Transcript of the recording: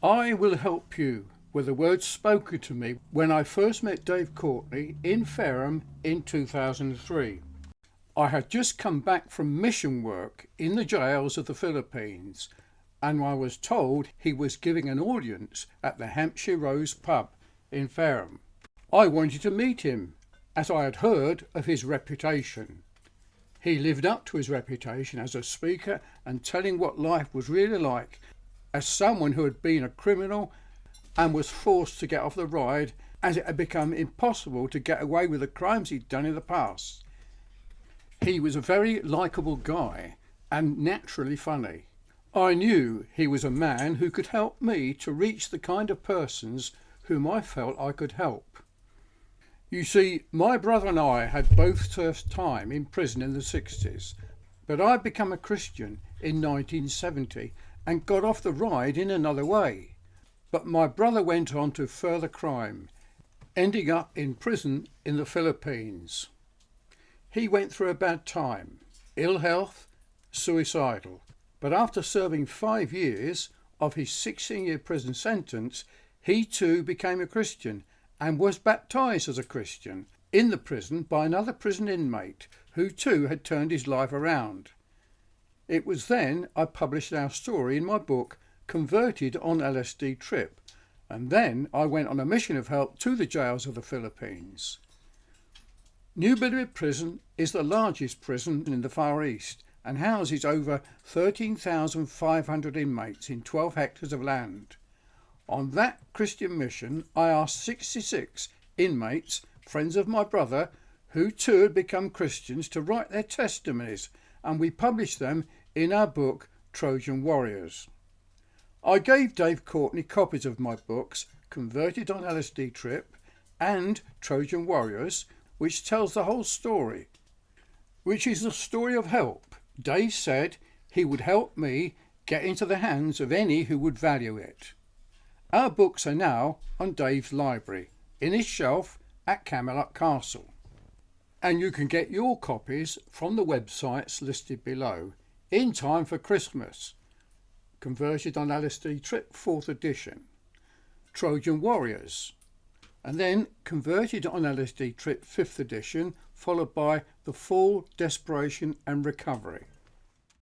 I will help you were the words spoken to me when I first met Dave Courtney in Ferrum in 2003. I had just come back from mission work in the jails of the Philippines, and I was told he was giving an audience at the Hampshire Rose pub in Ferrum. I wanted to meet him as I had heard of his reputation. He lived up to his reputation as a speaker and telling what life was really like as someone who had been a criminal and was forced to get off the ride as it had become impossible to get away with the crimes he'd done in the past. He was a very likeable guy and naturally funny. I knew he was a man who could help me to reach the kind of persons whom I felt I could help. You see, my brother and I had both served time in prison in the 60s, but I'd become a Christian in 1970 and got off the ride in another way. But my brother went on to further crime, ending up in prison in the Philippines. He went through a bad time, ill health, suicidal, but after serving 5 years of his 16-year prison sentence, he too became a Christian and was baptised as a Christian in the prison by another prison inmate who too had turned his life around. It was then I published our story in my book Converted on LSD Trip, and then I went on a mission of help to the jails of the Philippines. New Billericay Prison is the largest prison in the Far East and houses over 13,500 inmates in 12 hectares of land. On that Christian mission, I asked 66 inmates, friends of my brother, who too had become Christians, to write their testimonies, and we published them in our book, Trojan Warriors. I gave Dave Courtney copies of my books, Converted on LSD Trip and Trojan Warriors, which tells the whole story, which is the story of help. Dave said he would help me get into the hands of any who would value it. Our books are now on Dave's library, in his shelf at Camelot Castle. And you can get your copies from the websites listed below in time for Christmas. Converted on LSD Trip 4th edition, Trojan Warriors, and then Converted on LSD Trip 5th edition, followed by The Fall, Desperation and Recovery.